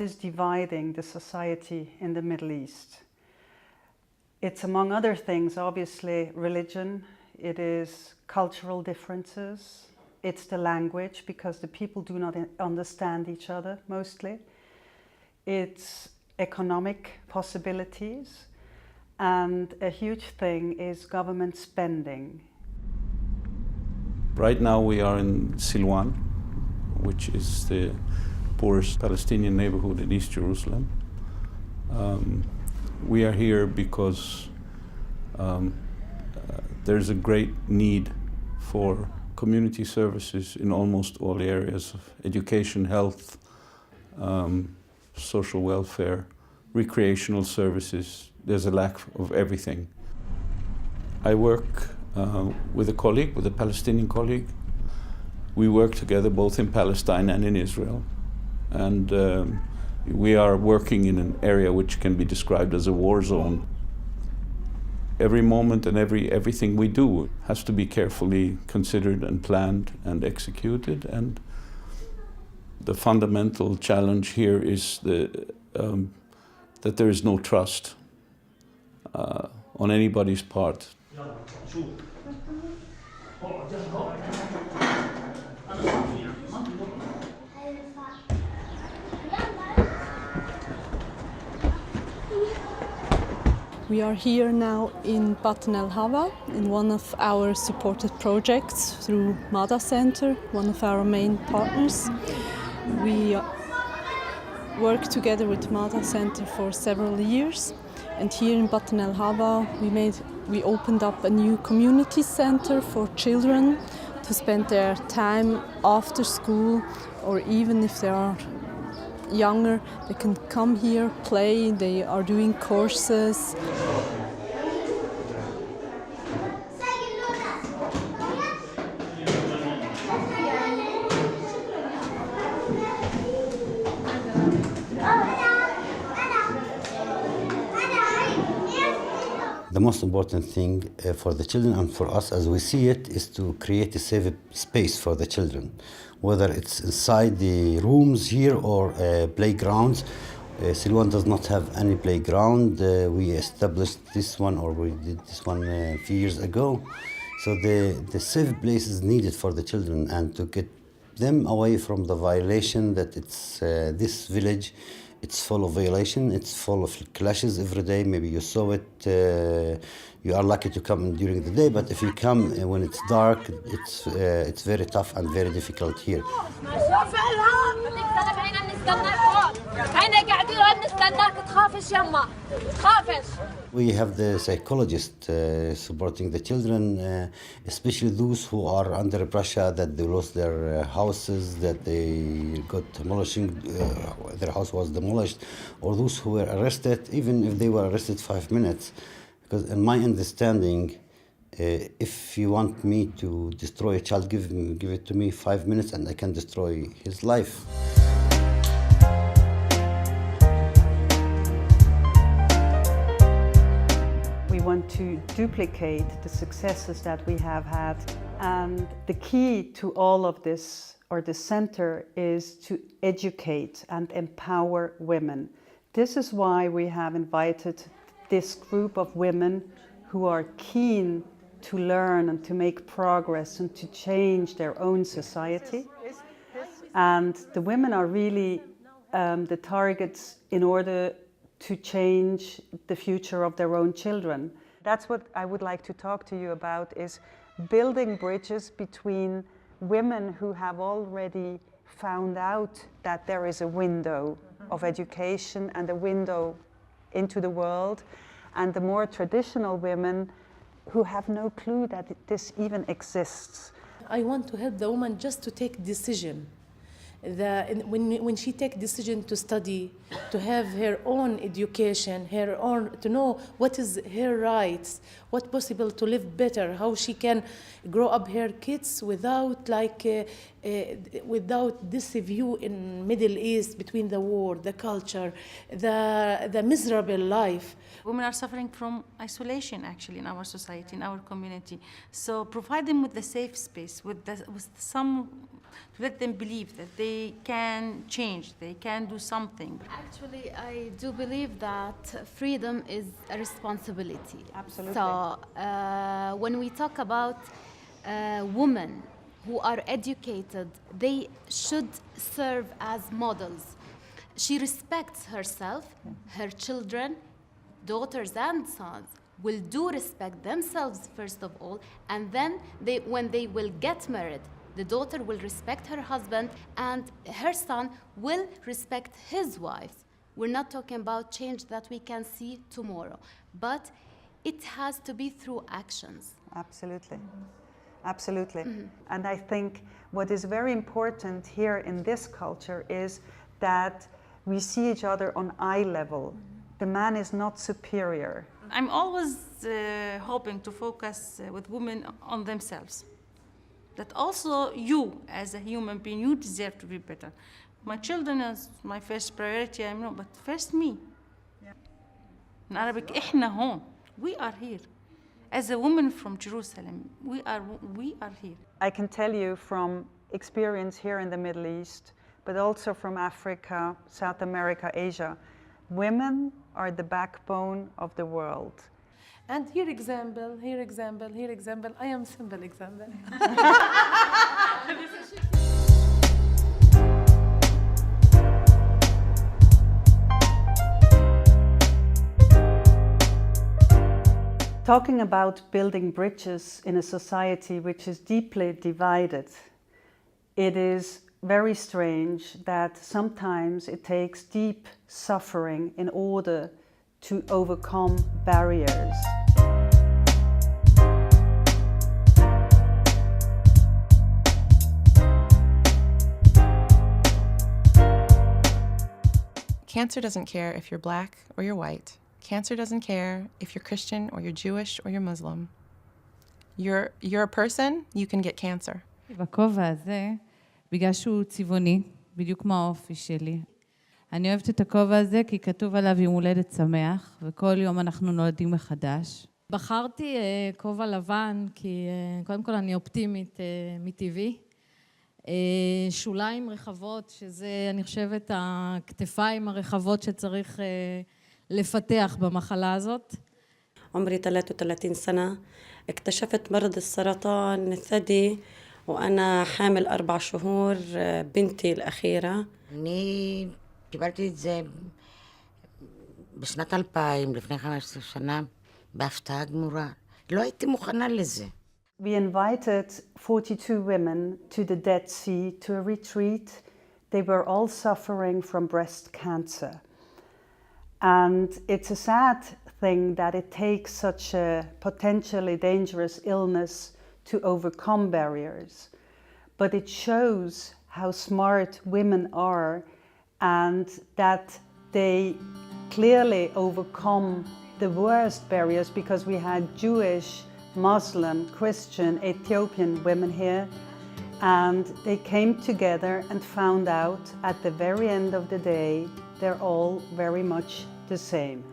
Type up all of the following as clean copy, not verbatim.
what is dividing the society in the Middle East? It's, among other things, obviously religion. It is cultural differences. It's the language, because the people do not understand each other mostly. It's economic possibilities. And a huge thing is government spending. Right now we are in Silwan, which is the poorest Palestinian neighborhood in East Jerusalem. We are here because there's a great need for community services in almost all areas of education, health, social welfare, recreational services. There's a lack of everything. I work with a Palestinian colleague. We work together both in Palestine and in Israel. And we are working in an area which can be described as a war zone. Every moment and everything we do has to be carefully considered and planned and executed. And the fundamental challenge here is that there is no trust on anybody's part. We are here now in Batn El Hava, in one of our supported projects through Madaa Center, one of our main partners. We work together with Madaa Center for several years, and here in Batn El Hava we opened up a new community center for children to spend their time after school, or even if they are younger, they can come here, play, they are doing courses. The most important thing for the children and for us as we see it is to create a safe space for the children, whether it's inside the rooms here or playgrounds. Silwan does not have any playground. We established this one, or we did this one a few years ago. So the safe place is needed for the children, and to get them away from the violation that it's this village. It's full of violation, it's full of clashes every day. Maybe you saw it, you are lucky to come during the day, but if you come when it's dark, it's very tough and very difficult here. We have the psychologist supporting the children, especially those who are under pressure that they lost their houses, that they got demolishing, their house was demolished, or those who were arrested, even if they were arrested 5 minutes. Because in my understanding, if you want me to destroy a child, give it to me 5 minutes and I can destroy his life. We want to duplicate the successes that we have had. And the key to all of this, or the center, is to educate and empower women. This is why we have invited this group of women who are keen to learn and to make progress and to change their own society. And the women are really the targets in order to change the future of their own children. That's what I would like to talk to you about, is building bridges between women who have already found out that there is a window of education and a window into the world, and the more traditional women who have no clue that this even exists. I want to help the woman just to take decision. When she takes decision to study, to have her own education, to know what is her rights, what possible to live better, how she can grow up her kids without without this view in Middle East between the war, the culture, the miserable life. Women are suffering from isolation actually in our society, in our community. So provide them with the safe space, with some to let them believe that they can change, they can do something. Actually, I do believe that freedom is a responsibility. Absolutely. So when we talk about women who are educated, they should serve as models. She respects herself, her children, daughters and sons will do respect themselves first of all, and then when they will get married, the daughter will respect her husband and her son will respect his wife. We're not talking about change that we can see tomorrow, but it has to be through actions. Absolutely. Absolutely. And I think what is very important here in this culture is that we see each other on eye level. The man is not superior. I'm always hoping to focus with women on themselves. That also you, as a human being, you deserve to be better. My children is my first priority, I know, but first me. In Arabic, إحنا هون. We are here. As a woman from Jerusalem, we are here. I can tell you from experience here in the Middle East, but also from Africa, South America, Asia, women are the backbone of the world. And here example, here example, here example. I am simple example. Talking about building bridges in a society which is deeply divided, it is very strange that sometimes it takes deep suffering in order to overcome barriers. Cancer doesn't care if you're black or you're white. Cancer doesn't care if you're Christian or you're Jewish or you're Muslim. You're a person, you can get cancer. בכובע הזה, בגלל שהוא צבעוני, בדיוק כמו האופי שלי. אני אוהבת את הכובע הזה כי כתוב עליו יום הולדת שמח, וכל יום אנחנו נולדים מחדש. בחרתי כובע לבן כי קודם כל אני אופטימית מטבעי. שוליים רחבות, שזה אני חושבת הכתפיים הרחבות שצריך לפתח במחלה הזאת. عمري 33 سنة اكتشفت مرض السرطان الثدي وأنا حامل 4 شهور بنتي الأخيرة. אני קיבלתי את זה בשנת 2000, לפני 15 שנה, בהפתעה גמורה. לא הייתי מוכנה לזה. We invited 42 women to the Dead Sea to a retreat. They were all suffering from breast cancer. And it's a sad thing that it takes such a potentially dangerous illness to overcome barriers. But it shows how smart women are and that they clearly overcome the worst barriers, because we had Jewish, Muslim, Christian, Ethiopian women here, and they came together and found out at the very end of the day they're all very much the same.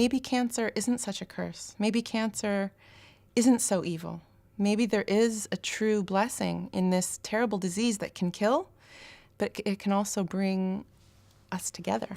Maybe cancer isn't such a curse. Maybe cancer isn't so evil. Maybe there is a true blessing in this terrible disease that can kill, but it can also bring us together.